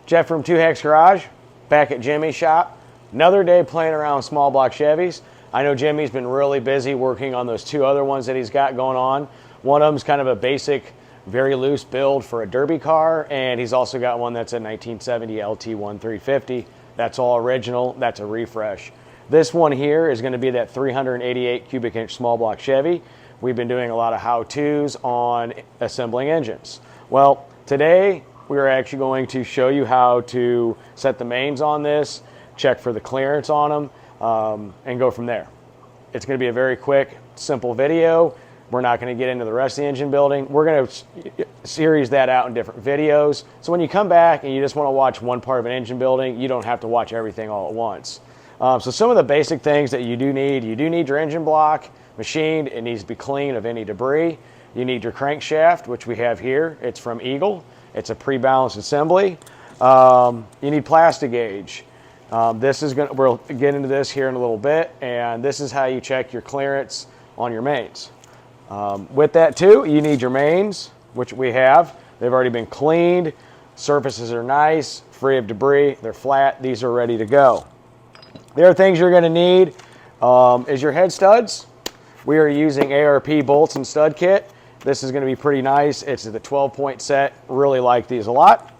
Jeff from Two Hacks Garage, back at Jimmy's shop. Another day playing around with small block Chevys. I know Jimmy's been really busy working on those two other ones that he's got going on. One of them's kind of a basic, very loose build for a derby car, and he's also got one that's a 1970 LT1350. That's all original, that's a refresh. This one here is going to be that 388 cubic inch small block Chevy. We've been doing a lot of how-tos on assembling engines. Well, today we're actually going to show you how to set the mains on this, check for the clearance on them, and go from there. It's going to be a very quick, simple video. We're not going to get into the rest of the engine building. We're going to series that out in different videos. So when you come back and you just want to watch one part of an engine building, you don't have to watch everything all at once. So some of the basic things that you do need your engine block machined. It needs to be clean of any debris. You need your crankshaft, which we have here. It's from Eagle. It's a pre-balanced assembly. You need plastic gauge. We'll get into this here in a little bit, and this is how you check your clearance on your mains. With that too, you need your mains, which we have. They've already been cleaned. Surfaces are nice, free of debris. They're flat. These are ready to go. The other things you're going to need is your head studs. We are using ARP bolts and stud kit. This is going to be pretty nice. It's the 12-point set. Really like these a lot.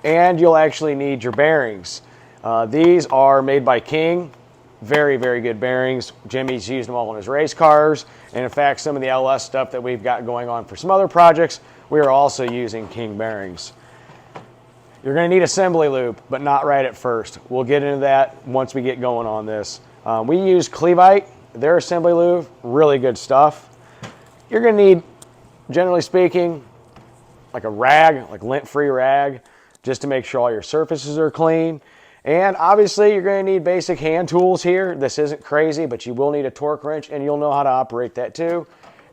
And you'll actually need your bearings. These are made by King. Very, very good bearings. Jimmy's used them all in his race cars. And in fact, some of the LS stuff that we've got going on for some other projects, we are also using King bearings. You're going to need assembly lube, but not right at first. We'll get into that once we get going on this. We use Clevite, their assembly lube, really good stuff. You're going to need, generally speaking, like a rag, like lint-free rag, just to make sure all your surfaces are clean. And obviously you're going to need basic hand tools here. This isn't crazy, but you will need a torque wrench, and you'll know how to operate that too.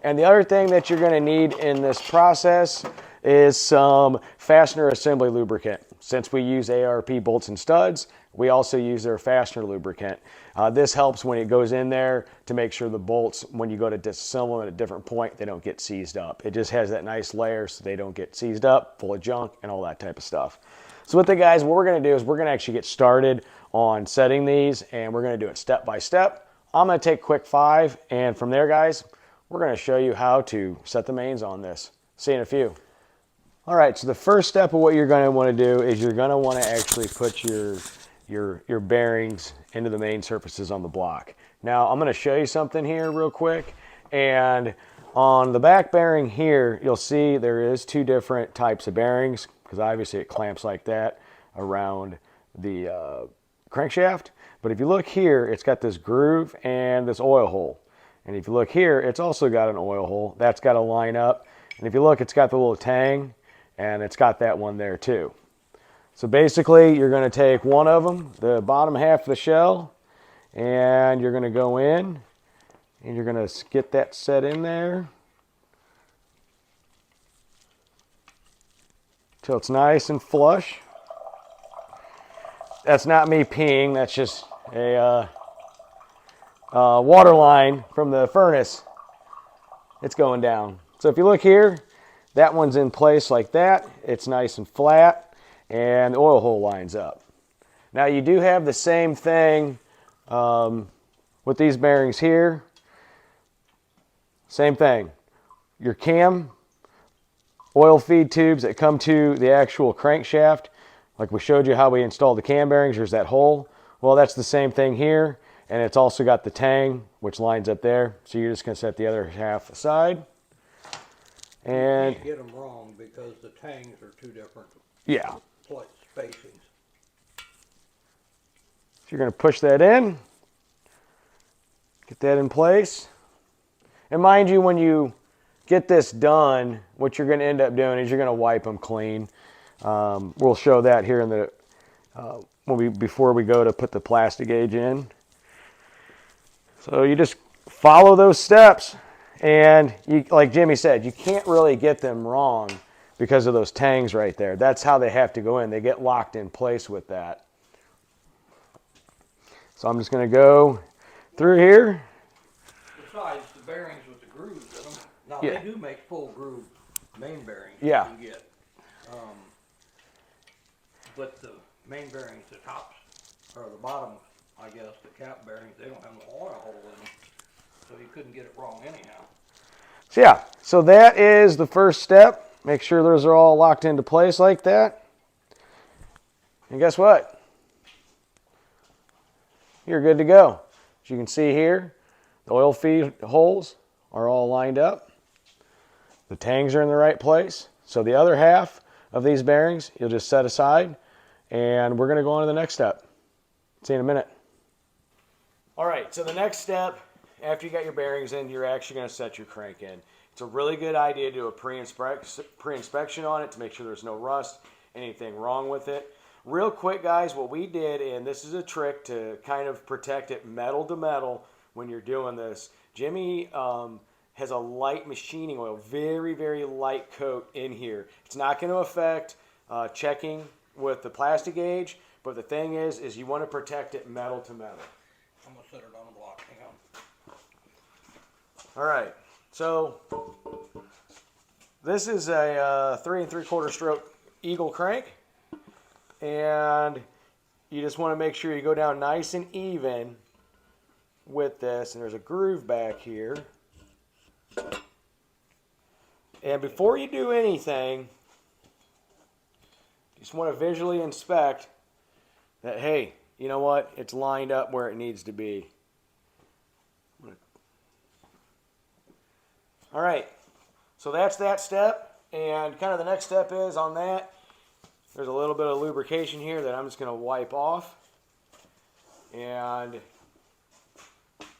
And the other thing that you're going to need in this process is some fastener assembly lubricant. Since we use ARP bolts and studs, we also use their fastener lubricant. This helps when it goes in there to make sure the bolts, when you go to disassemble them at a different point, they don't get seized up. It just has that nice layer so they don't get seized up, full of junk, and all that type of stuff. So what we're going to do is we're going to actually get started on setting these, and we're going to do it step by step. I'm going to take a quick 5, and from there, guys, we're going to show you how to set the mains on this. See you in a few. All right, so the first step of what you're going to want to do is you're going to want to actually put your bearings into the main surfaces on the block. Now, I'm going to show you something here real quick, and on the back bearing here, you'll see there is 2 different types of bearings, because obviously it clamps like that around the crankshaft. But if you look here, it's got this groove and this oil hole. And if you look here, it's also got an oil hole. That's got to line up. And if you look, it's got the little tang, and it's got that one there too. So basically, you're going to take one of them, the bottom half of the shell, and you're going to go in, and you're going to get that set in there till it's nice and flush. That's not me peeing, that's just a water line from the furnace. It's going down. So if you look here, that one's in place like that. It's nice and flat, and the oil hole lines up. Now you do have the same thing with these bearings here. Same thing. Your cam oil feed tubes that come to the actual crankshaft, like we showed you how we installed the cam bearings, there's that hole. Well, that's the same thing here, and it's also got the tang, which lines up there. So you're just going to set the other half aside. And you can't get them wrong because the tangs are 2 different spacings. So you're going to push that in, get that in place. And mind you, when you get this done, what you're going to end up doing is you're going to wipe them clean. We'll show that here in the before we go to put the plastic gauge in. So you just follow those steps. And like Jimmy said, you can't really get them wrong because of those tangs right there. That's how they have to go in. They get locked in place with that. So I'm just going to go through here. Besides the bearings with the grooves in them. Now they do make full groove main bearings. Yeah. You can get. But the main bearings, the tops, or the bottom, I guess, the cap bearings, they don't have no oil hole in them. So you couldn't get it wrong anyhow. So yeah, so that is the first step. Make sure those are all locked into place like that. And guess what? You're good to go. As you can see here, the oil feed holes are all lined up. The tangs are in the right place. So the other half of these bearings, you'll just set aside, and we're going to go on to the next step. See you in a minute. All right, so the next step, after you got your bearings in, you're actually going to set your crank in. It's a really good idea to do a pre-inspection on it to make sure there's no rust, anything wrong with it. Real quick, guys, what we did, and this is a trick to kind of protect it metal to metal when you're doing this. Jimmy has a light machining oil, very, very light coat in here. It's not going to affect checking with the plastic gauge, but the thing is you want to protect it metal to metal. I'm going to set it on the block. Hang on. All right, so this is a 3 3/4 stroke Eagle crank, and you just want to make sure you go down nice and even with this, and there's a groove back here. And before you do anything, you just want to visually inspect that, hey, you know what? It's lined up where it needs to be. All right, so that's that step, and kind of the next step is on that, there's a little bit of lubrication here that I'm just going to wipe off. And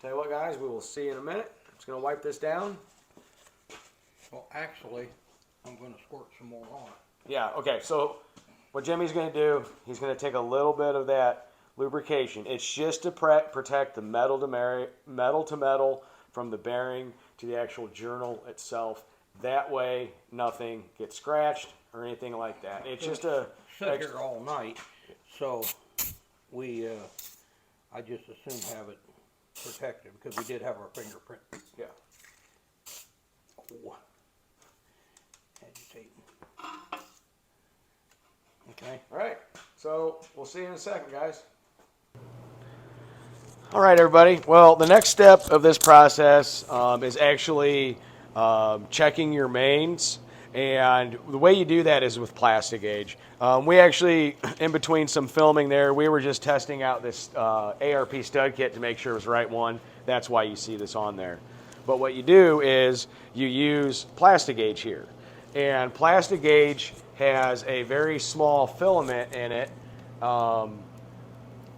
tell you what, guys, we will see in a minute. I'm just going to wipe this down. Well, actually, I'm going to squirt some more on it. Yeah, okay, so what Jimmy's going to do, he's going to take a little bit of that lubrication. It's just to protect the metal to metal from the bearing to the actual journal itself. That way, nothing gets scratched or anything like that. It's just a sit here all night, so I just assume have it protected because we did have our fingerprint. Yeah. Oh. Agitating. Okay. All right. So we'll see you in a second, guys. All right, everybody. Well, the next step of this process is actually checking your mains. And the way you do that is with plastic gauge. We actually, in between some filming there, we were just testing out this ARP stud kit to make sure it was the right one. That's why you see this on there. But what you do is you use plastic gauge here. And plastic gauge has a very small filament in it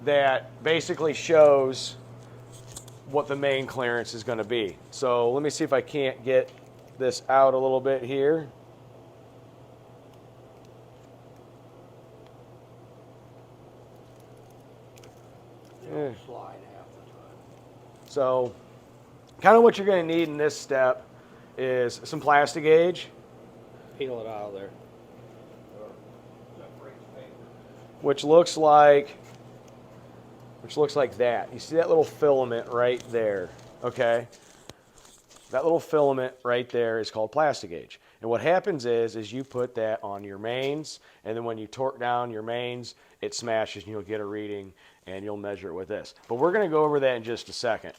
that basically shows what the main clearance is going to be. So let me see if I can't get this out a little bit here. Slide half the time. So kind of what you're going to need in this step is some plastic gauge. Peel it out of there. Which looks like that. You see that little filament right there, okay? That little filament right there is called plastic gauge. And what happens is you put that on your mains, and then when you torque down your mains, it smashes and you'll get a reading and you'll measure it with this. But we're going to go over that in just a second.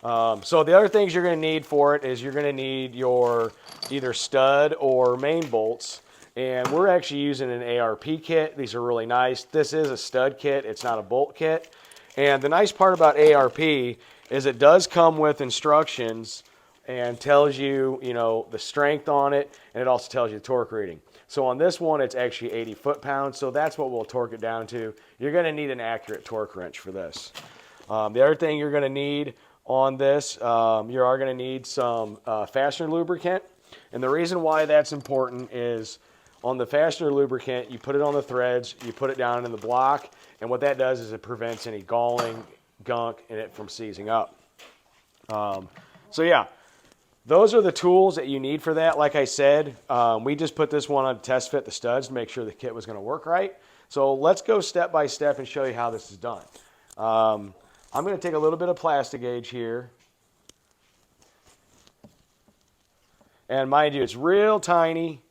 So the other things you're going to need for it is you're going to need your either stud or main bolts. And we're actually using an ARP kit. These are really nice. This is a stud kit. It's not a bolt kit. And the nice part about ARP is it does come with instructions and tells you, the strength on it, and it also tells you the torque reading. So on this one, it's actually 80 foot-pounds, so that's what we'll torque it down to. You're going to need an accurate torque wrench for this. The other thing you're going to need on this, you are going to need some fastener lubricant. And the reason why that's important is on the fastener lubricant, you put it on the threads, you put it down in the block, and what that does is it prevents any galling, gunk in it from seizing up. So yeah, those are the tools that you need for that. Like I said, we just put this one on to test fit the studs to make sure the kit was going to work right. So let's go step by step and show you how this is done. I'm going to take a little bit of plastic gauge here. And mind you, it's real tiny,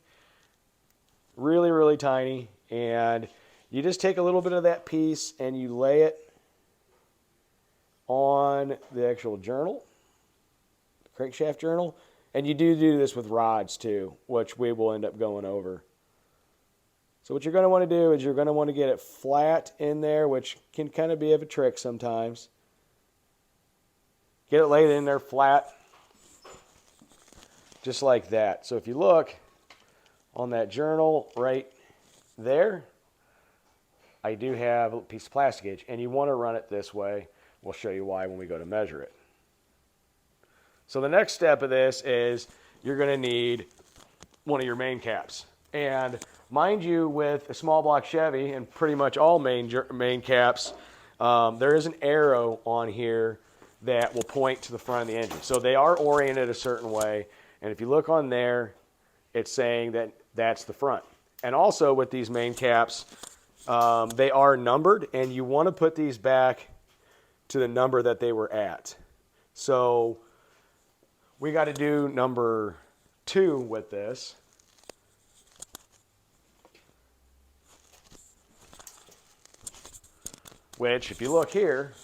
really, really tiny. And You just take a little bit of that piece and you lay it on the actual journal, the crankshaft journal. And you do this with rods too, which we will end up going over. So what you're going to want to do is you're going to want to get it flat in there, which can kind of be of a trick sometimes. Get it laid in there flat, just like that. So if you look on that journal right there, I do have a piece of plastic gauge, and you want to run it this way. We'll show you why when we go to measure it. So the next step of this is you're going to need one of your main caps. And mind you, with a small block Chevy and pretty much all main caps, there is an arrow on here that will point to the front of the engine. So they are oriented a certain way. And if you look on there, it's saying that that's the front. And also with these main caps, they are numbered, and you want to put these back to the number that they were at. So we got to do number 2 with this. Which, if you look here,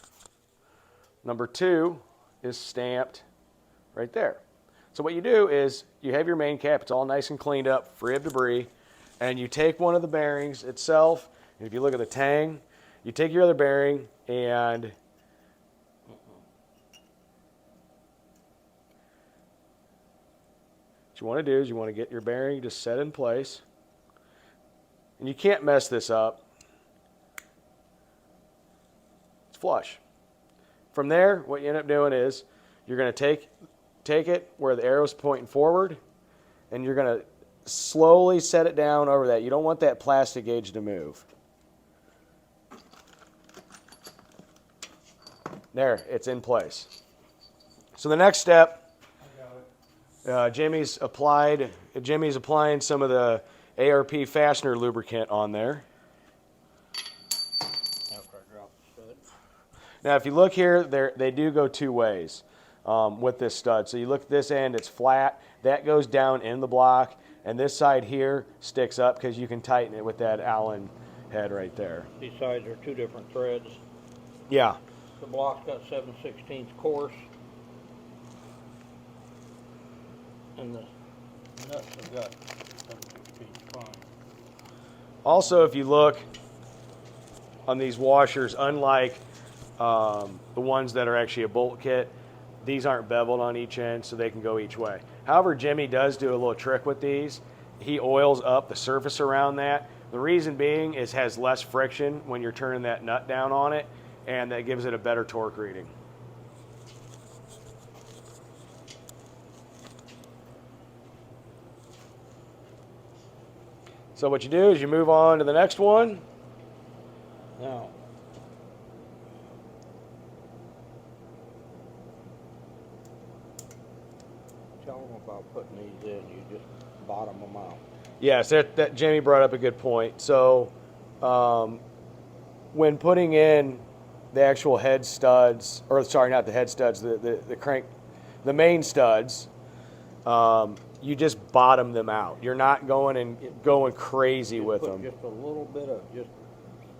number 2 is stamped right there. So what you do is you have your main cap. It's all nice and cleaned up, free of debris. And you take one of the bearings itself. And if you look at the tang, you take your other bearing and what you want to do is you want to get your bearing just set in place. And you can't mess this up. It's flush. From there, what you end up doing is you're going to take it where the arrow's pointing forward, and you're going to slowly set it down over that. You don't want that plastic gauge to move. There, it's in place. So the next step, Jimmy's applying some of the ARP fastener lubricant on there. Now, if you look here, they do go 2 ways with this stud. So you look at this end, it's flat. That goes down in the block. And this side here sticks up because you can tighten it with that Allen head right there. These sides are 2 different threads. Yeah. The block's got 7/16 coarse. And the nuts have got 7/16 fine. Also, if you look on these washers, unlike the ones that are actually a bolt kit, these aren't beveled on each end, so they can go each way. However, Jimmy does do a little trick with these. He oils up the surface around that. The reason being is it has less friction when you're turning that nut down on it, and that gives it a better torque reading. So what you do is you move on to the next one. Now, tell them about putting these in. You just bottom them out. Yes, that Jamie brought up a good point. So when putting in the actual head studs, or sorry, not the head studs, the main studs, you just bottom them out. You're not going crazy with them. Just a little bit of, just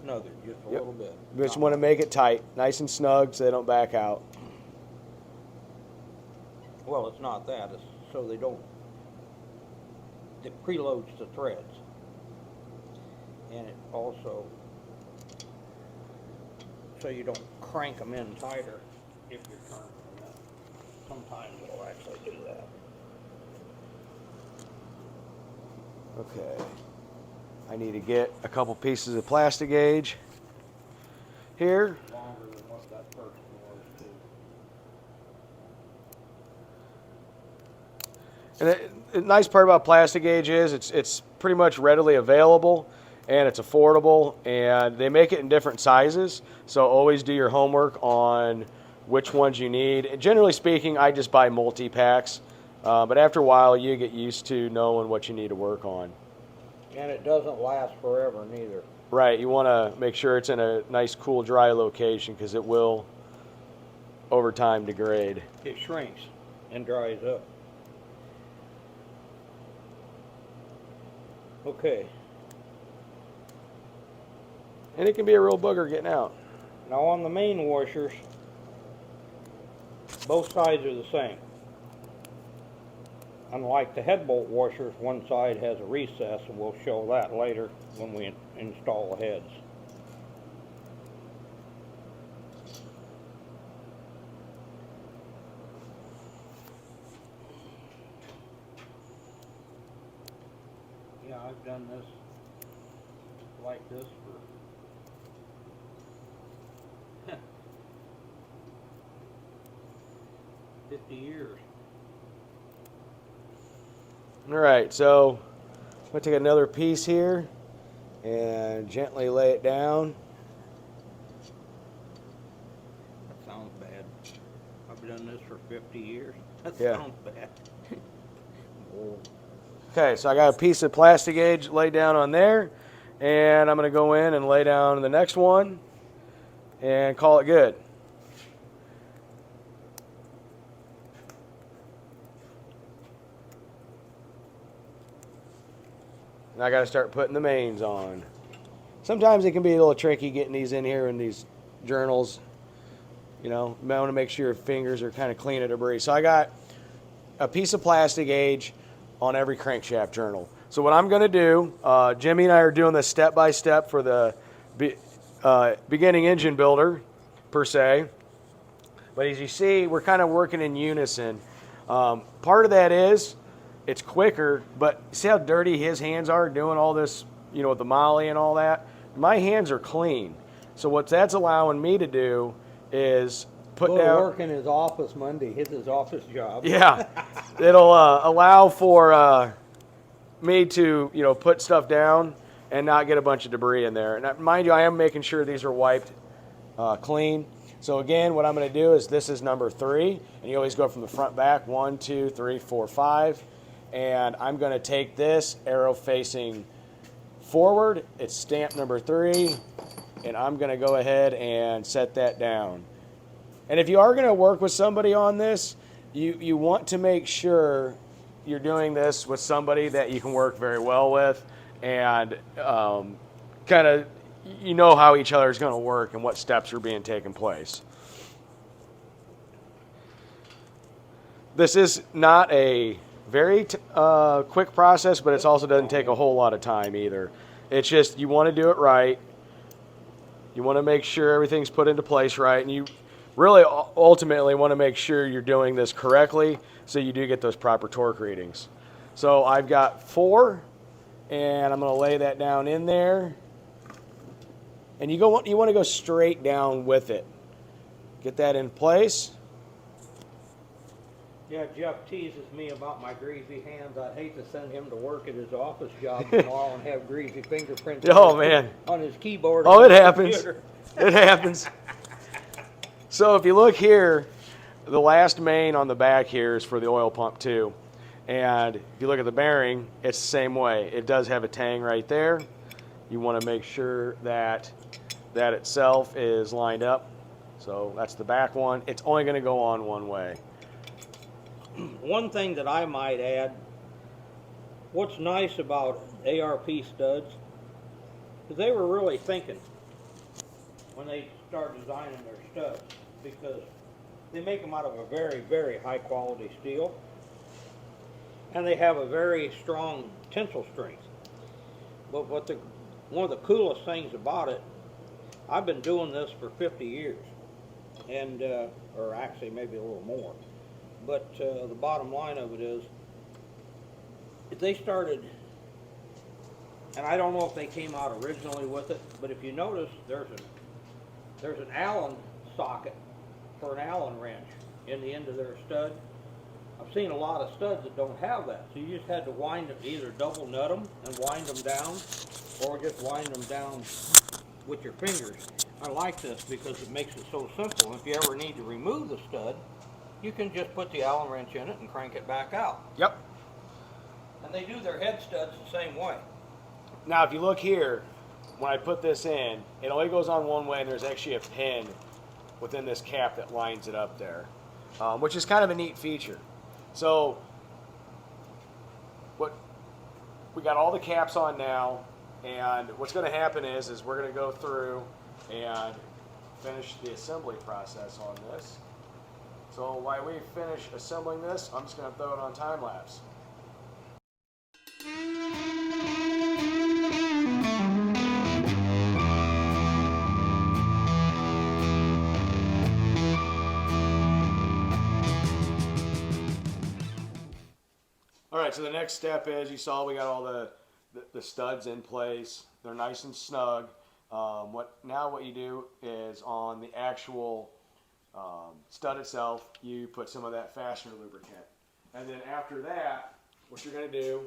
snug it, just a little bit. You just want to make it tight, nice and snug, so they don't back out. Well, it's not that. It's so they don't. It preloads the threads, and it also so you don't crank them in tighter if you're turning them in. Sometimes it'll actually do that. Okay. I need to get a couple pieces of plastic gauge here. Longer than what that first one was, too. And the nice part about plastic gauge is it's pretty much readily available, and it's affordable, and they make it in different sizes. So always do your homework on which ones you need. And generally speaking, I just buy multi-packs, but after a while you get used to knowing what you need to work on. And it doesn't last forever neither. Right, you want to make sure it's in a nice, cool, dry location because it will, over time, degrade. It shrinks and dries up. Okay. And it can be a real booger getting out. Now on the main washers, both sides are the same. Unlike the head bolt washers, one side has a recess, and we'll show that later when we install the heads. Yeah, I've done this like this for 50 years. All right, so I'm going to take another piece here and gently lay it down. That sounds bad. I've done this for 50 years. That Yeah. sounds bad. Oh. Okay, so I got a piece of plastic gauge laid down on there, and I'm going to go in and lay down the next one and call it good. And I got to start putting the mains on. Sometimes it can be a little tricky getting these in here in these journals. You know, you want to make sure your fingers are kind of clean of debris. So I got a piece of plastic gauge on every crankshaft journal. So what I'm going to do, Jimmy and I are doing this step by step for the beginning engine builder, per se. But as you see, we're kind of working in unison. Part of that is it's quicker, but see how dirty his hands are doing all this, you know, with the molly and all that? My hands are clean. So what that's allowing me to do is put Go to down... work in his office Monday. His office job. Yeah, it'll allow for me to, you know, put stuff down and not get a bunch of debris in there. And mind you, I am making sure these are wiped clean. So again, what I'm going to do is this is number 3, and you always go from the front back, 1, 2, 3, 4, 5, and I'm going to take this arrow facing forward. It's stamp number 3, and I'm going to go ahead and set that down. And if you are going to work with somebody on this, you want to make sure you're doing this with somebody that you can work very well with, and kind of, you know how each other is going to work and what steps are being taken place. This is not a very quick process, but it also doesn't take a whole lot of time either. It's just you want to do it right. You want to make sure everything's put into place right, and you really ultimately want to make sure you're doing this correctly so you do get those proper torque readings. So I've got 4, and I'm going to lay that down in there. And you want to go straight down with it. Get that in place. Yeah, Jeff teases me about my greasy hands. I'd hate to send him to work at his office job tomorrow and have greasy fingerprints Oh, man. on his keyboard. Oh, it happens. It happens. So if you look here, the last main on the back here is for the oil pump too. And if you look at the bearing, it's the same way. It does have a tang right there. You want to make sure that that itself is lined up. So that's the back one. It's only going to go on one way. One thing that I might add, what's nice about ARP studs is they were really thinking when they start designing their studs, because they make them out of a very, very high quality steel, and they have a very strong tensile strength. But one of the coolest things about it, I've been doing this for 50 years, and or actually maybe a little more. But the bottom line of it is, if they started, and I don't know if they came out originally with it, but if you notice, there's an Allen socket for an Allen wrench in the end of their stud. I've seen a lot of studs that don't have that, so you just had to wind them, either double nut them and wind them down, or just wind them down with your fingers. I like this because it makes it so simple. If you ever need to remove the stud, you can just put the Allen wrench in it and crank it back out. Yep. And they do their head studs the same way. Now if you look here, when I put this in, it only goes on one way, and there's actually a pin within this cap that lines it up there, which is kind of a neat feature. So we got all the caps on now. And what's going to happen is we're going to go through and finish the assembly process on this. So while we finish assembling this, I'm just going to throw it on time lapse. All right, so the next step is, you saw we got all the studs in place. They're nice and snug. What you do is on the actual stud itself, you put some of that fastener lubricant. And then after that, what you're going to do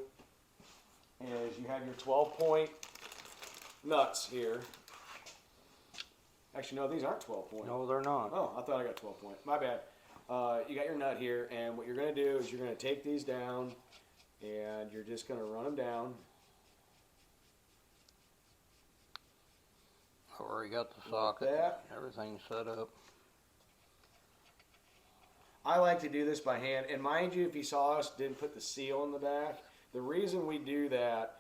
is you have your 12-point nuts here. Actually, no, these aren't 12-point. No, they're not. Oh, I thought I got 12-point. My bad. You got your nut here, and what you're going to do is you're going to take these down, and you're just going to run them down. I already got the socket. Like that. Everything's set up. I like to do this by hand, and mind you, if you saw us didn't put the seal in the back, the reason we do that,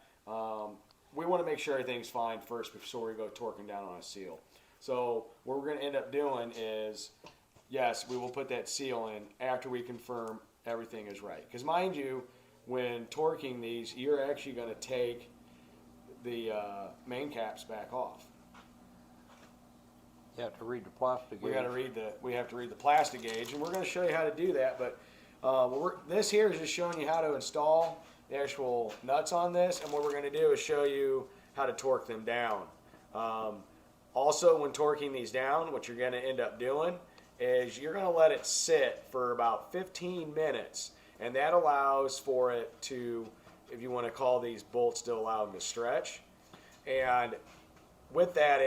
we want to make sure everything's fine first before we go torquing down on a seal. So what we're going to end up doing is, yes, we will put that seal in after we confirm everything is right. Because mind you, when torquing these, you're actually going to take the main caps back off. You have to read the plastic gauge. We have to read the plastic gauge, and we're going to show you how to do that. But this here is just showing you how to install the actual nuts on this, and what we're going to do is show you how to torque them down. Also, when torquing these down, what you're going to end up doing is you're going to let it sit for about 15 minutes, and that allows for it to, if you want to call these bolts, to allow them to stretch. And with that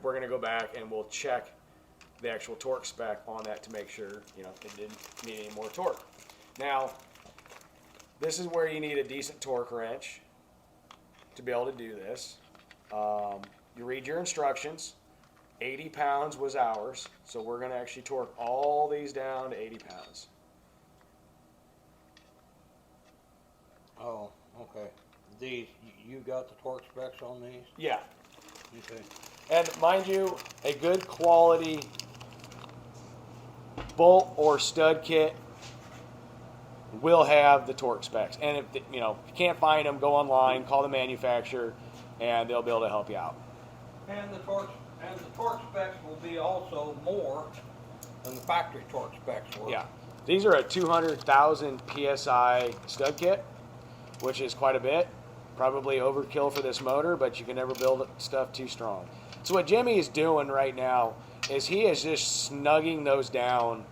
we're going to go back and we'll check the actual torque spec on that to make sure, you know, it didn't need any more torque. Now, this is where you need a decent torque wrench to be able to do this. You read your instructions. 80 pounds was ours, so we're going to actually torque all these down to 80 pounds. Oh, okay. These, you got the torque specs on these? Yeah. Okay. And mind you, a good quality bolt or stud kit will have the torque specs. And if you can't find them, go online, call the manufacturer, and they'll be able to help you out. And the torque specs will be also more than the factory torque specs were. Yeah. These are a 200,000 PSI stud kit, which is quite a bit. Probably overkill for this motor, but you can never build stuff too strong. So what Jimmy is doing right now is he is just snugging those down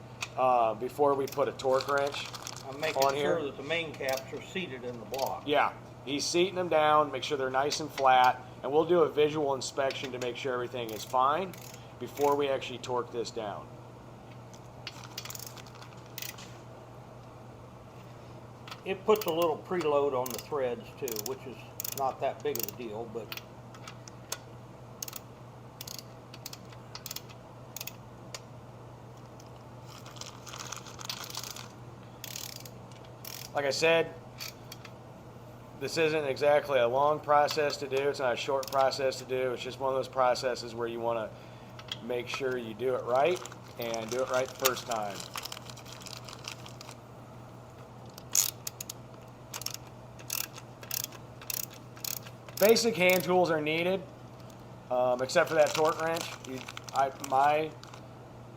before we put a torque wrench I'm making on sure here. that the main caps are seated in the block. Yeah, he's seating them down, make sure they're nice and flat, and we'll do a visual inspection to make sure everything is fine before we actually torque this down. It puts a little preload on the threads too, which is not that big of a deal, but like I said, this isn't exactly a long process to do. It's not a short process to do. It's just one of those processes where you want to make sure you do it right and do it right the first time. Basic hand tools are needed, except for that torque wrench. My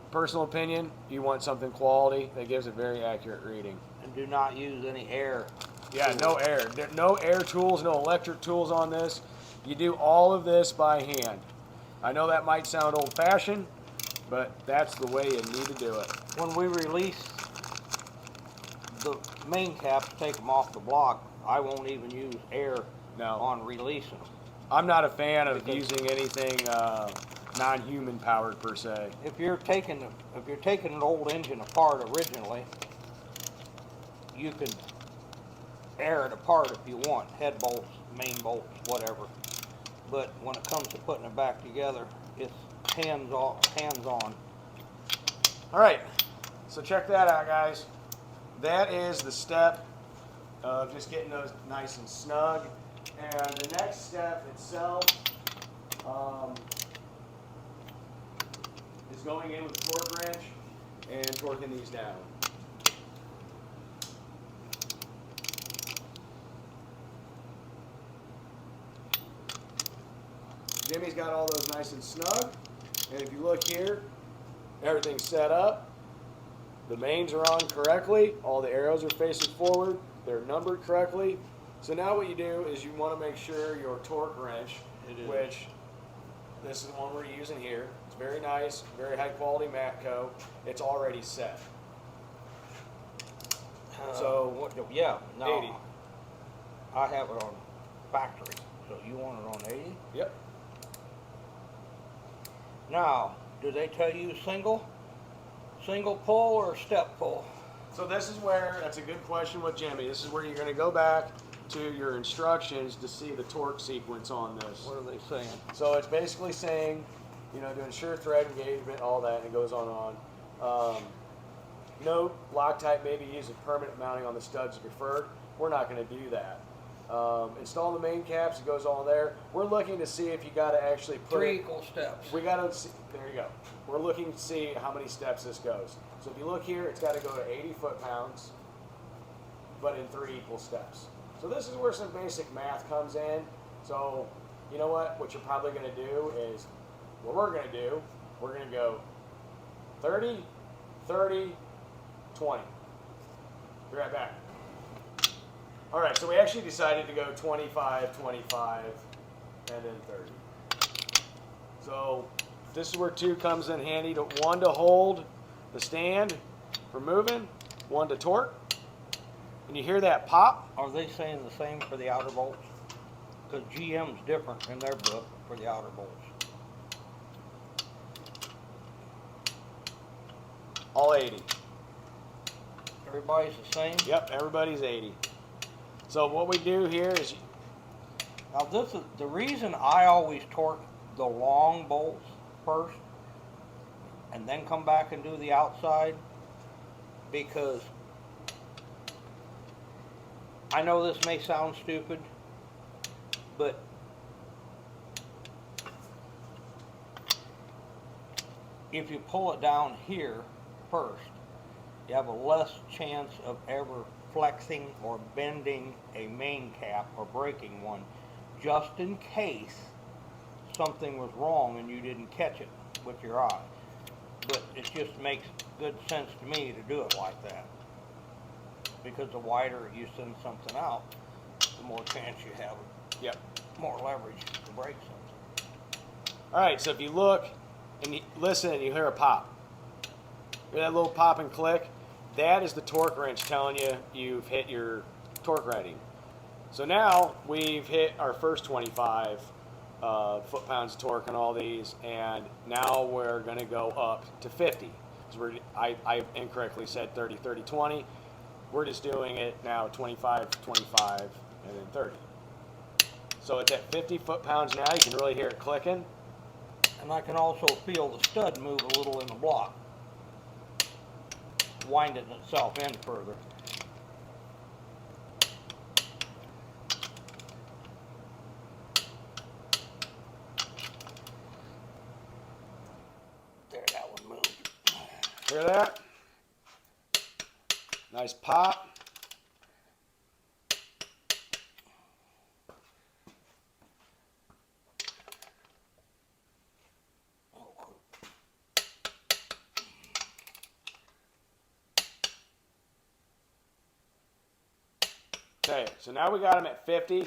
personal opinion, you want something quality that gives a very accurate reading. and do not use any air. Yeah, no air. No air tools, no electric tools on this. You do all of this by hand. I know that might sound old-fashioned, but that's the way you need to do it. When we release the main caps, take them off the block, I won't even use air on releasing them. I'm not a fan of using anything non-human powered per se. If you're taking an old engine apart originally, you can air it apart if you want, head bolts, main bolts, whatever. But when it comes to putting it back together, it's hands on. All right, so check that out, guys. That is the step of just getting those nice and snug. And the next step itself is going in with a torque wrench and torquing these down. Jimmy's got all those nice and snug, and if you look here, everything's set up. The mains are on correctly, all the arrows are facing forward, they're numbered correctly. So now what you do is you want to make sure your torque wrench, which this is the one we're using here, it's very nice, very high quality Matco, it's already set. So yeah, no, 80. I have it on factory, so you want it on 80? Yep. Now, do they tell you single pull or step pull? So this is where, that's a good question with Jimmy, this is where you're going to go back to your instructions to see the torque sequence on this. What are they saying? So it's basically saying, you know, to ensure thread engagement, all that, and it goes on and on. Note, Loctite may be used with permanent mounting on the studs preferred. We're not going to do that. Install the main caps, it goes all there. We're looking to see if you got to actually put 3 equal steps. We got to see, there you go. We're looking to see how many steps this goes. So if you look here, it's got to go to 80 foot-pounds, but in 3 equal steps. So this is where some basic math comes in. So you know what you're probably going to do is, what we're going to do, we're going to go 30, 30, 20. Be right back. All right, so we actually decided to go 25, 25, and then 30. So this is where 2 comes in handy. 1 to hold the stand for moving, 1 to torque. And you hear that pop? Are they saying the same for the outer bolts? Because GM's different in their book for the outer bolts. All 80. Everybody's the same? Yep, everybody's 80. So what we do here is, Now this is the reason I always torque the long bolts first and then come back and do the outside, because I know this may sound stupid, but if you pull it down here first, you have a less chance of ever flexing or bending a main cap or breaking one, just in case something was wrong and you didn't catch it with your eye. But it just makes good sense to me to do it like that, because the wider you send something out, the more chance you have, yep, more leverage to break something. All right, so if you look and you listen and you hear a pop, hear that little pop and click, that is the torque wrench telling you you've hit your torque rating. So now we've hit our first 25 foot-pounds of torque on all these, and now we're going to go up to 50. So I incorrectly said 30, 30, 20. We're just doing it now 25, 25, and then 30. So it's at 50 foot-pounds now. You can really hear it clicking. And I can also feel the stud move a little in the block, winding itself in further. There, that one moved. Hear that? Nice pop. Okay, so now we got them at 50.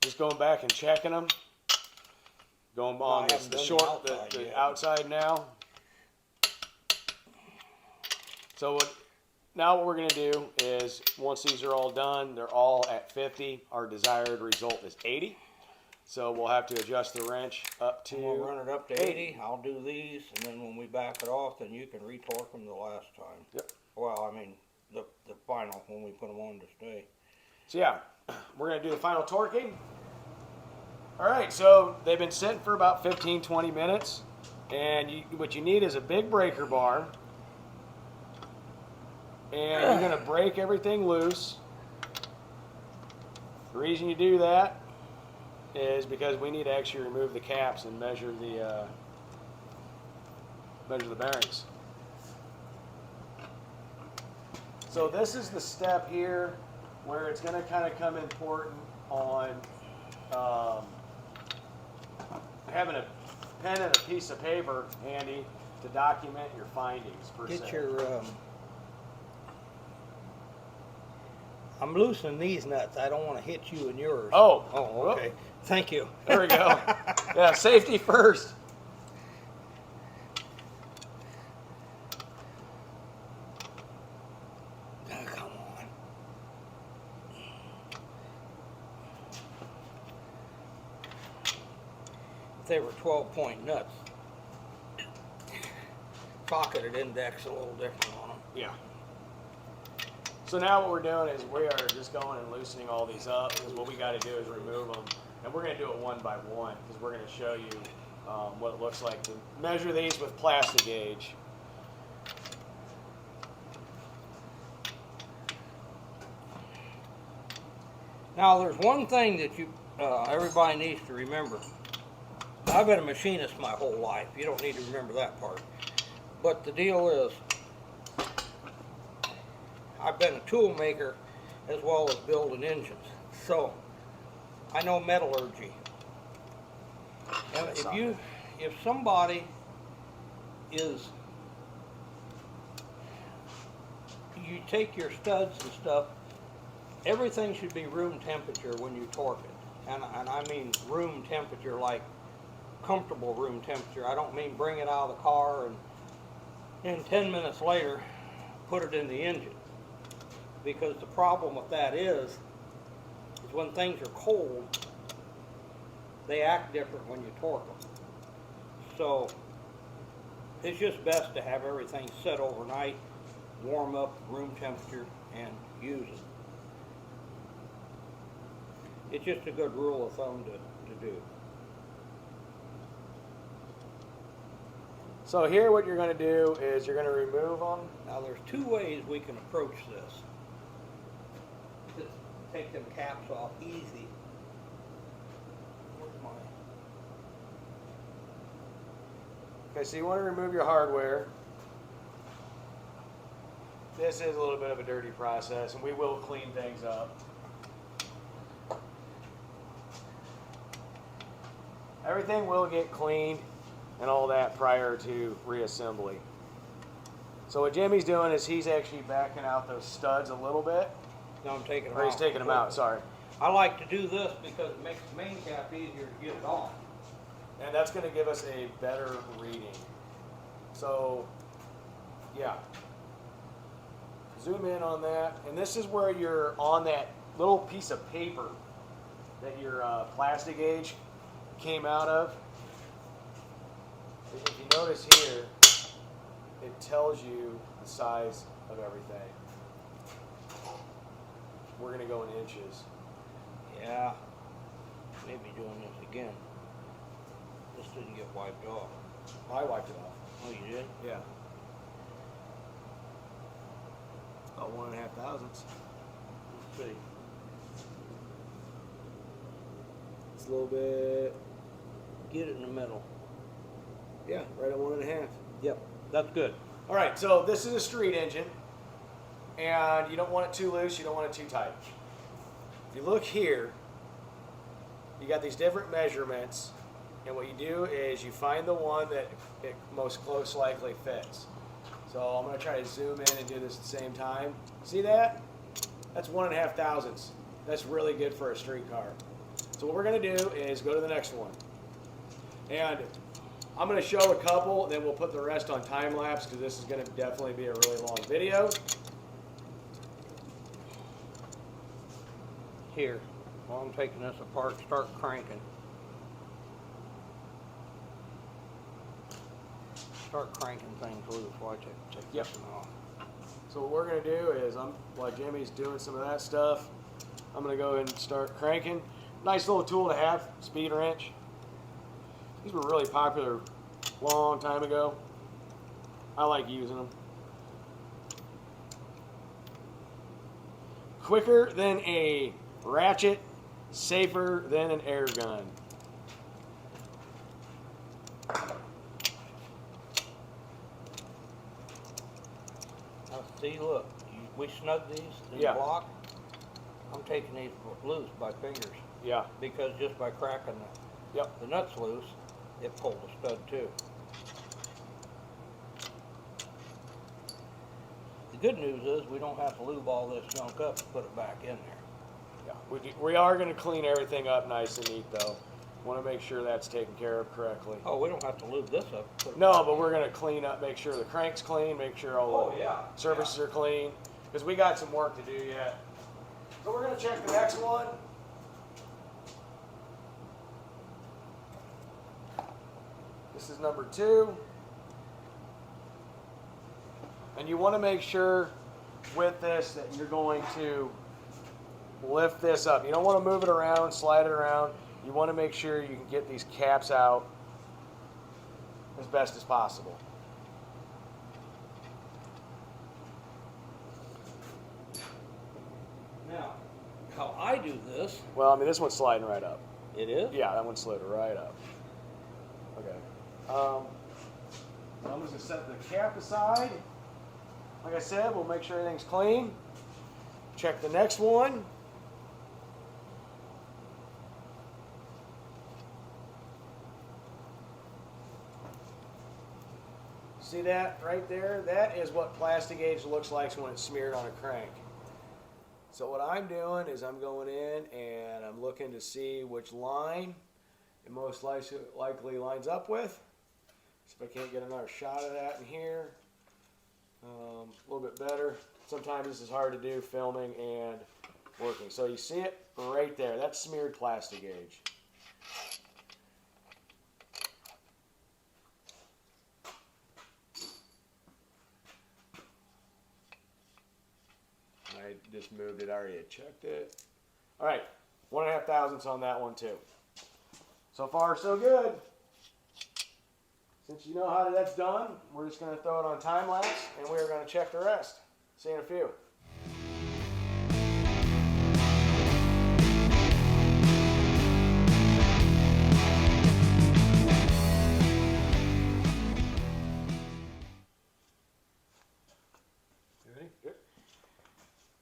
Just going back and checking them. Going on the short, the outside now. So now what we're going to do is, once these are all done, they're all at 50. Our desired result is 80. So we'll have to adjust the wrench up to We'll run it up to 80. I'll do these, and then when we back it off, then you can retorque them the last time. Yep. Well, I mean, the final, when we put them on to stay. So yeah, we're going to do the final torquing. All right, so they've been sitting for about 15-20 minutes, and what you need is a big breaker bar and you're going to break everything loose. The reason you do that is because we need to actually remove the caps and measure the bearings. So this is the step here where it's going to kind of come important on having a pen and a piece of paper handy to document your findings per se. Get your, I'm loosening these nuts. I don't want to hit you and yours. Oh, okay. Whoop. Thank you. There we go. Yeah, safety first. Oh, come on. If they were 12-point nuts, pocketed index a little different on them. Yeah. So now what we're doing is we are just going and loosening all these up, because what we got to do is remove them. And we're going to do it one by one, because we're going to show you what it looks like to measure these with plastic gauge. Now, there's one thing that everybody needs to remember. I've been a machinist my whole life. You don't need to remember that part. But the deal is, I've been a tool maker as well as building engines. So, I know metallurgy. And if somebody is, you take your studs and stuff, everything should be room temperature when you torque it. And I mean room temperature, like comfortable room temperature. I don't mean bring it out of the car and 10 minutes later put it in the engine. Because the problem with that is when things are cold, they act different when you torque them. So it's just best to have everything set overnight, warm up room temperature, and use it. It's just a good rule of thumb to do. So here what you're going to do is you're going to remove them. Now there's two ways we can approach this. Just take them caps off easy. Where's mine? Okay, so you want to remove your hardware. This is a little bit of a dirty process, and we will clean things up. Everything will get cleaned and all that prior to reassembly. So what Jimmy's doing is he's actually backing out those studs a little bit. No, I'm taking them Or out. he's taking them out, sorry. I like to do this because it makes the main cap easier to get it off. And that's going to give us a better reading. So, yeah. Zoom in on that. And this is where you're on that little piece of paper that your plastic gauge came out of. If you notice here, it tells you the size of everything. We're going to go in inches. Yeah. Maybe doing this again. This didn't get wiped off. I wiped it off. Oh, you did? Yeah. About 1.5 thousandths. Let's see. It's a little bit. Get it in the middle. Yeah, right at 1.5. Yep, that's good. All right, so this is a street engine, and you don't want it too loose, you don't want it too tight. If you look here, you got these different measurements, and what you do is you find the one that it most close likely fits. So I'm going to try to zoom in and do this at the same time. See that? That's 1.5 thousandths. That's really good for a street car. So what we're going to do is go to the next one. And I'm going to show a couple, then we'll put the rest on time lapse because this is going to definitely be a really long video. Here, while I'm taking this apart, start cranking. Start cranking things loose while I take this one off. So what we're going to do is, while Jimmy's doing some of that stuff, I'm going to go ahead and start cranking. Nice little tool to have, speed wrench. These were really popular a long time ago. I like using them. Quicker than a ratchet, safer than an air gun. Now see, look, we snug these in the block. I'm taking these loose by fingers. Yeah. Because just by cracking the nuts loose, it pulled the stud too. The good news is we don't have to lube all this junk up and put it back in there. Yeah, we are going to clean everything up nice and neat though. Want to make sure that's taken care of correctly. Oh, we don't have to lube this up. No, but we're going to clean up, make sure the crank's clean, make sure all the surfaces are clean, because we got some work to do yet. So we're going to check the next one. This is number 2. And you want to make sure with this that you're going to lift this up. You don't want to move it around, slide it around. You want to make sure you can get these caps out as best as possible. Now, how I do this... Well, I mean, this one's sliding right up. It is? Yeah, that one slid right up. Okay. I'm just going to set the cap aside. Like I said, we'll make sure everything's clean. Check the next one. See that right there? That is what Plastigage looks like when it's smeared on a crank. So what I'm doing is I'm going in and I'm looking to see which line it most likely lines up with. See if I can't get another shot of that in here. A little bit better. Sometimes this is hard to do filming and working. So you see it right there. That's smeared Plastigage. I just moved it. I already had checked it. All right, 1.5 thousandths on that one too. So far, so good. Since you know how that's done, we're just going to throw it on time lapse, and we're going to check the rest. See you in a few.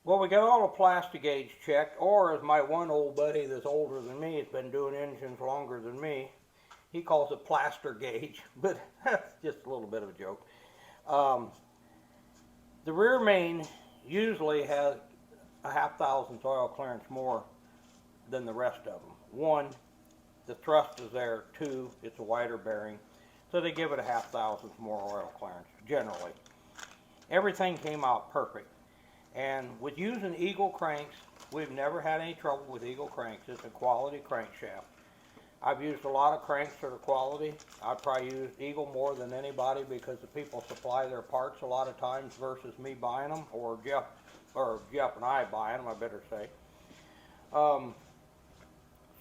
Well, we got all the Plastigage checked, or as my one old buddy that's older than me, has been doing engines longer than me, he calls it plaster gauge, but that's just a little bit of a joke. The rear main usually has a 1/2 thousandth oil clearance more than the rest of them. 1, the thrust is there. 2, it's a wider bearing, so they give it a 1/2 thousandth more oil clearance, generally. Everything came out perfect. And with using Eagle cranks, we've never had any trouble with Eagle cranks. It's a quality crankshaft. I've used a lot of cranks that are quality. I probably use Eagle more than anybody because the people supply their parts a lot of times versus me buying them, or Jeff and I buying them, I better say.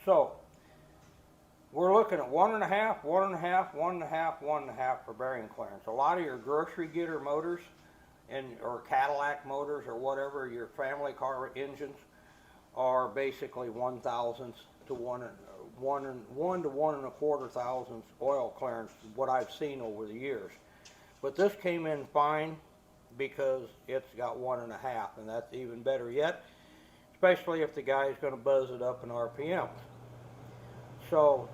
So we're looking at 1.5, 1.5, 1.5, 1.5 for bearing clearance. A lot of your grocery getter motors or Cadillac motors or whatever, your family car engines are basically 1/1000 to 1 to 1.25 thousandths oil clearance, what I've seen over the years. But this came in fine because it's got 1.5, and that's even better yet, especially if the guy's going to buzz it up in RPM. So,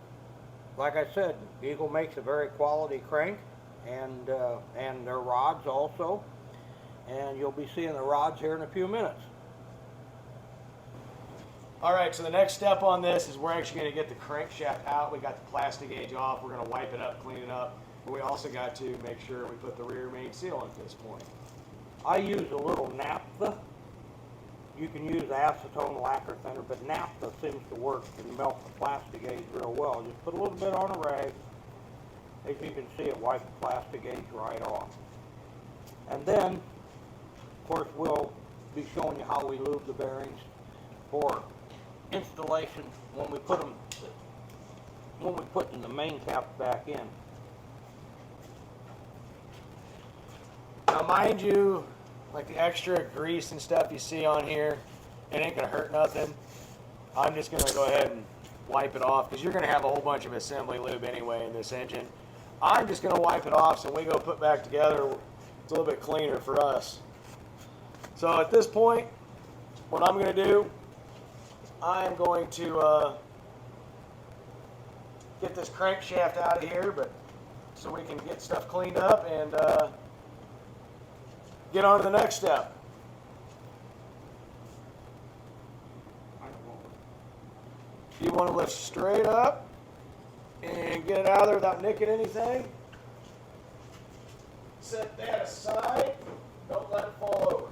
like I said, Eagle makes a very quality crank, and their rods also. And you'll be seeing the rods here in a few minutes. All right, so the next step on this is we're actually going to get the crankshaft out. We got the Plastigage off. We're going to wipe it up, clean it up. But we also got to make sure we put the rear main seal at this point. I use a little naphtha. You can use acetone lacquer thinner, but naphtha seems to work and melt the Plastigage real well. Just put a little bit on a rag. As you can see, it wipes the Plastigage right off. And then, of course, we'll be showing you how we lube the bearings for installation when we put the main cap back in. Now, mind you, like the extra grease and stuff you see on here, It ain't gonna hurt nothing. I'm just gonna go ahead and wipe it off because you're gonna have a whole bunch of assembly lube anyway in this engine. I'm just gonna wipe it off so when we go put back together, it's a little bit cleaner for us. So at this point, what I'm gonna do, I'm going to get this crankshaft out of here, but so we can get stuff cleaned up and get on to the next step. You want to lift straight up and get it out of there without nicking anything. Set that aside. Don't let it fall over.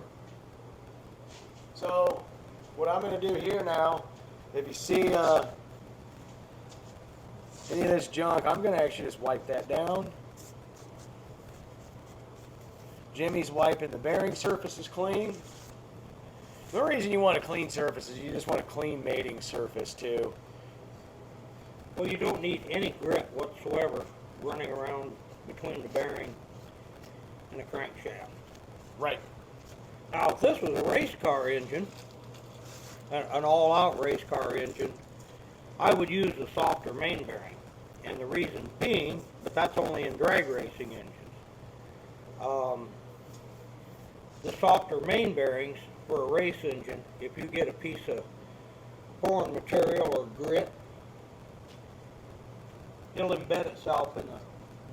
So what I'm going to do here now, if you see any of this junk, I'm going to actually just wipe that down. Jimmy's wiping the bearing surfaces clean. The reason you want a clean surface is you just want a clean mating surface too. Well, you don't need any grip whatsoever running around between the bearing and the crankshaft. Right. Now, if this was a race car engine, an all-out race car engine, I would use a softer main bearing. And the reason being, but that's only in drag racing engines. The softer main bearings for a race engine, if you get a piece of foreign material or grit, it'll embed itself in the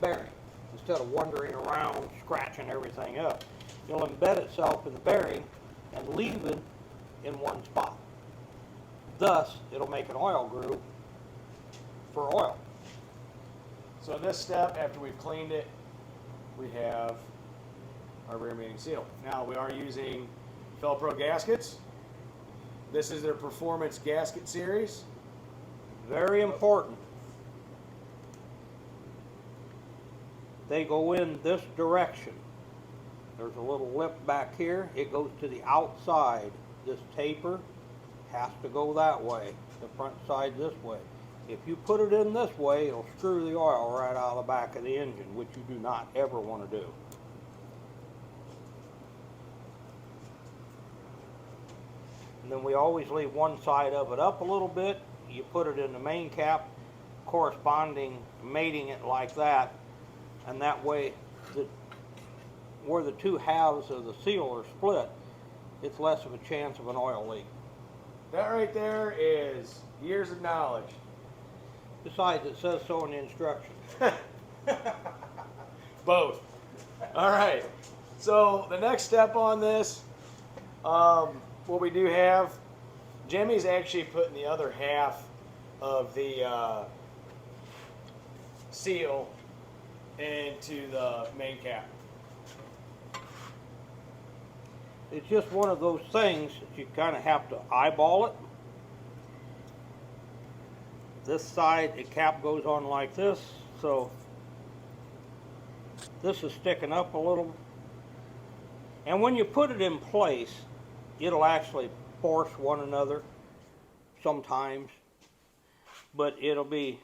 bearing instead of wandering around scratching everything up. It'll embed itself in the bearing and leave it in one spot. Thus, it'll make an oil groove for oil. So in this step, after we've cleaned it, we have our rear mating seal. Now we are using Felpro gaskets. This is their Performance Gasket Series. Very important. They go in this direction. There's a little lip back here. It goes to the outside. This taper has to go that way. The front side this way. If you put it in this way, it'll screw the oil right out of the back of the engine, which you do not ever want to do. And then we always leave one side of it up a little bit. You put it in the main cap, corresponding, mating it like that, and that way, where the two halves of the seal are split, it's less of a chance of an oil leak. That right there is years of knowledge. Besides, it says so in the instructions. Both. All right. So the next step on this, what we do have, Jimmy's actually putting the other half of the seal into the main cap. It's just one of those things that you kind of have to eyeball it. This side, the cap goes on like this, so this is sticking up a little. And when you put it in place, it'll actually force one another sometimes, but it'll be,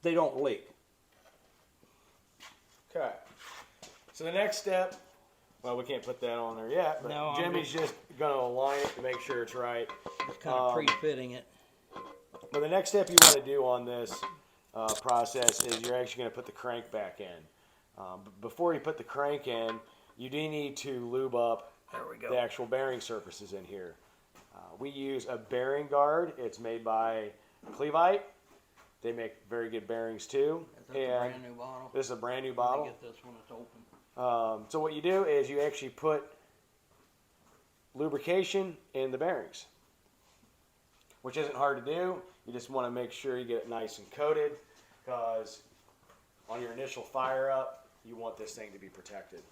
they don't leak. Okay. So the next step, well, we can't put that on there yet, but No, Jimmy's just going to align it to make sure it's right. Just kind of pre-fitting it. But the next step you want to do on this process is you're actually going to put the crank back in. Before you put the crank in, you do need to lube up the actual bearing surfaces in here. We use a bearing guard. It's made by Clevite. They make very good bearings too. Is that a brand new bottle? This is a brand new bottle. Get this when it's open. So what you do is you actually put lubrication in the bearings, which isn't hard to do. You just want to make sure you get it nice and coated, because on your initial fire up, you want this thing to be protected.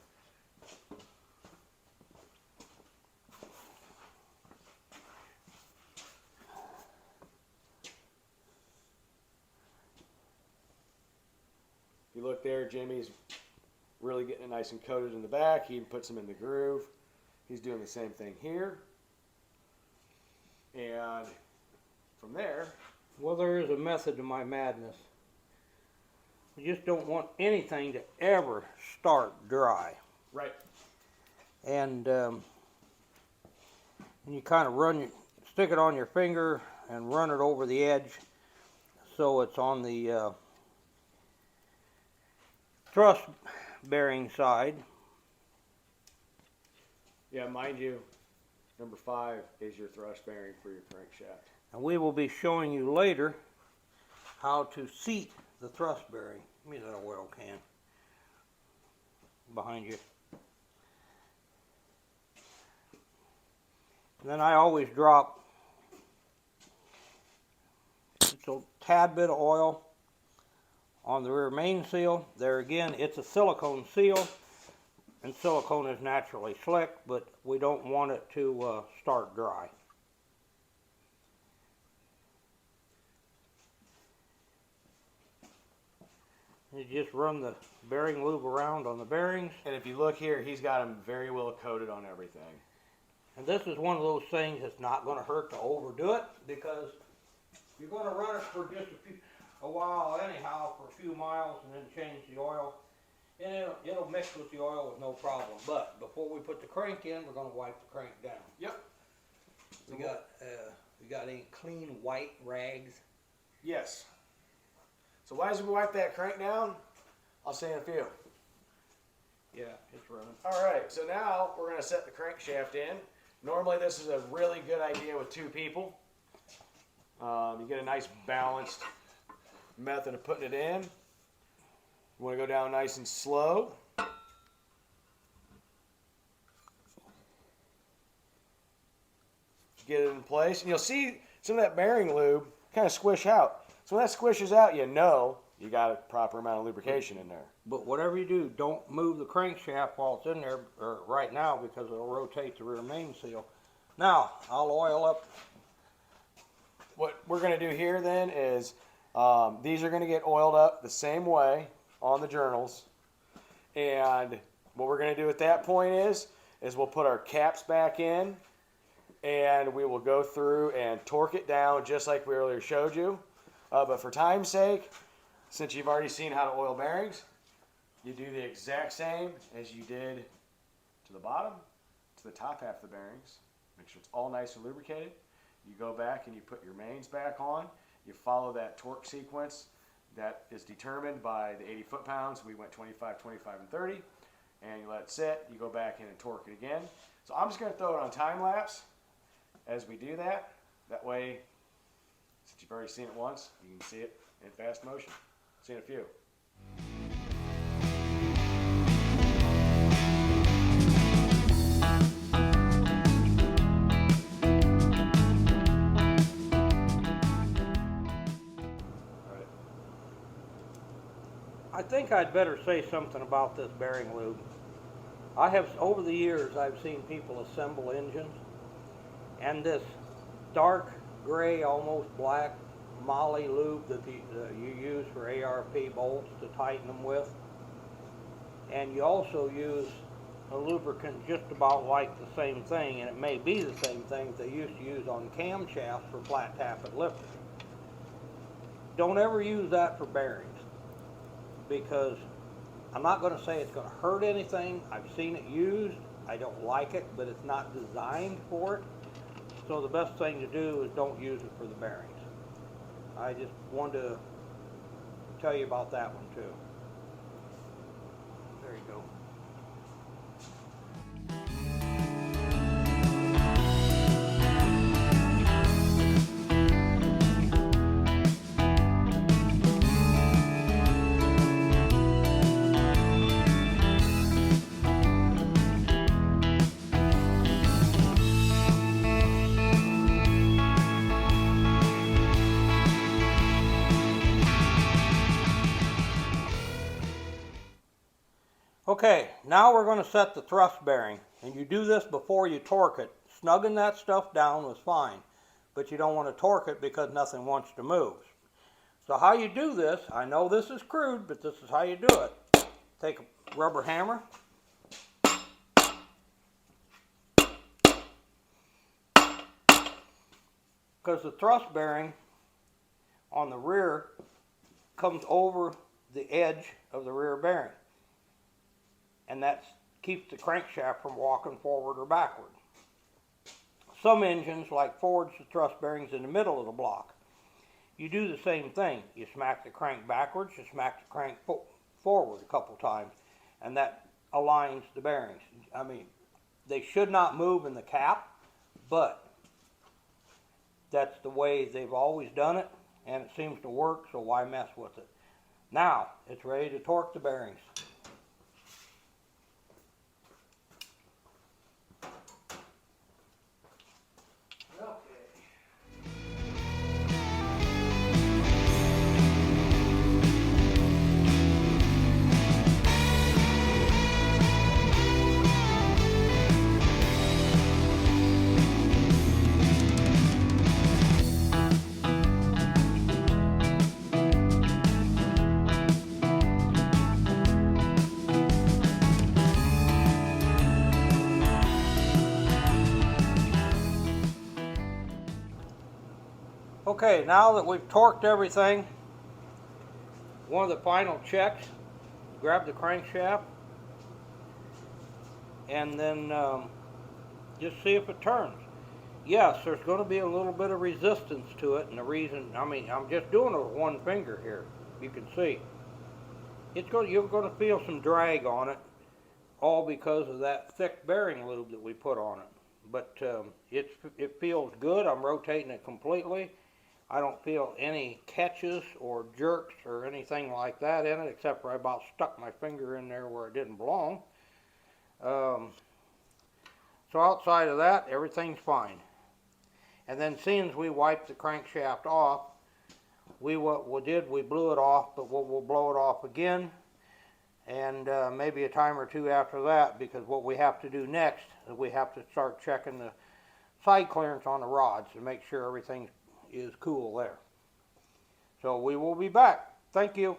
You look there, Jimmy's really getting it nice and coated in the back. He puts them in the groove. He's doing the same thing here. And from there, Well, there is a method to my madness. We just don't want anything to ever start dry. right. And And you kind of stick it on your finger and run it over the edge so it's on the thrust bearing side. Yeah, mind you, number 5 is your thrust bearing for your crankshaft. And we will be showing you later how to seat the thrust bearing. Give me that oil can behind you. And then I always drop just a tad bit of oil on the rear main seal. There again, it's a silicone seal, and silicone is naturally slick, but we don't want it to start dry. You just run the bearing lube around on the bearings. And if you look here, he's got them very well coated on everything. And this is one of those things that's not going to hurt to overdo it, because you're going to run it for just a while anyhow, for a few miles, and then change the oil. And it'll mix with the oil with no problem. But before we put the crank in, we're going to wipe the crank down. Yep. We got any clean white rags? Yes. So why as we wipe that crank down, I'll say in a few. Yeah, it's running. All right, so now we're going to set the crankshaft in. Normally this is a really good idea with 2 people. You get a nice balanced method of putting it in. You want to go down nice and slow. Get it in place, and you'll see some of that bearing lube kind of squish out. So when that squishes out, you know you got a proper amount of lubrication in there. But whatever you do, don't move the crankshaft while it's in there right now, because it'll rotate the rear main seal. Now, I'll oil up. What we're going to do here then is these are going to get oiled up the same way on the journals. And what we're going to do at that point is we'll put our caps back in, and we will go through and torque it down just like we earlier showed you. But for time's sake, since you've already seen how to oil bearings, you do the exact same as you did to the bottom, to the top half of the bearings. Make sure it's all nice and lubricated. You go back and you put your mains back on. You follow that torque sequence that is determined by the 80 foot-pounds. We went 25, 25, and 30. And you let it sit. You go back in and torque it again. So I'm just going to throw it on time lapse as we do that. That way, since you've already seen it once, you can see it in fast motion. See you in a few. I think I'd better say something about this bearing lube. Over the years, I've seen people assemble engines, and this dark gray, almost black moly lube that you use for ARP bolts to tighten them with. And you also use a lubricant just about like the same thing, and it may be the same thing that they used to use on camshafts for flat tappet lifters. Don't ever use that for bearings, because I'm not going to say it's going to hurt anything. I've seen it used. I don't like it, but it's not designed for it. So the best thing to do is don't use it for the bearings. I just wanted to tell you about that one too. There you go. Okay, now we're going to set the thrust bearing, and you do this before you torque it. Snugging that stuff down was fine, but you don't want to torque it because nothing wants to move. So how you do this, I know this is crude, but this is how you do it. Take a rubber hammer, because the thrust bearing on the rear comes over the edge of the rear bearing, and that keeps the crankshaft from walking forward or backward. some engines, like Ford's, the thrust bearing's in the middle of the block. You do the same thing. You smack the crank backwards, you smack the crank forward a couple times, and that aligns the bearings. I mean, they should not move in the cap, but that's the way they've always done it, and it seems to work, so why mess with it? Now, it's ready to torque the bearings. Okay, now that we've torqued everything, one of the final checks, grab the crankshaft and then just see if it turns. Yes, there's going to be a little bit of resistance to it, and the reason, I mean, I'm just doing it with one finger here. You can see. You're going to feel some drag on it, all because of that thick bearing lube that we put on it. But it feels good. I'm rotating it completely. I don't feel any catches or jerks or anything like that in it, except for I about stuck my finger in there where it didn't belong. So outside of that, everything's fine. And then seeing as we wiped the crankshaft off, we blew it off, but we'll blow it off again, and maybe a time or two after that, because what we have to do next is we have to start checking the side clearance on the rods to make sure everything is cool there. So we will be back. Thank you.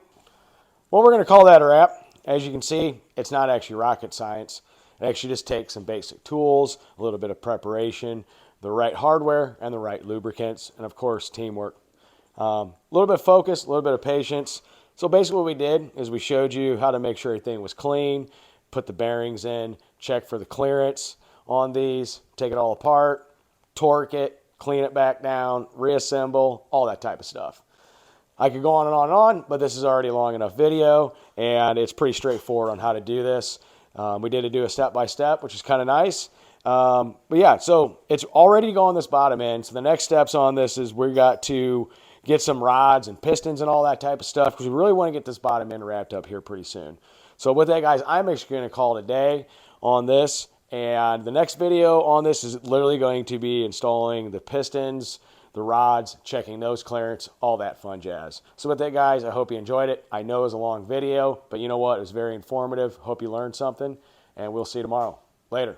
Well, we're going to call that a wrap. As you can see, it's not actually rocket science. It actually just takes some basic tools, a little bit of preparation, the right hardware, and the right lubricants, and of course, teamwork. A little bit of focus, a little bit of patience. So basically what we did is we showed you how to make sure everything was clean, put the bearings in, check for the clearance on these, take it all apart, torque it, clean it back down, reassemble, all that type of stuff. I could go on and on and on, but this is already a long enough video, and it's pretty straightforward on how to do this. We did do a step-by-step, which is kind of nice. But yeah, so it's already going this bottom end. So the next steps on this is we got to get some rods and pistons and all that type of stuff, because we really want to get this bottom end wrapped up here pretty soon. So with that, guys, I'm actually going to call it a day on this. And the next video on this is literally going to be installing the pistons, the rods, checking those clearance, all that fun jazz. So with that, guys, I hope you enjoyed it. I know it was a long video, but you know what? It was very informative. Hope you learned something, and we'll see you tomorrow. Later.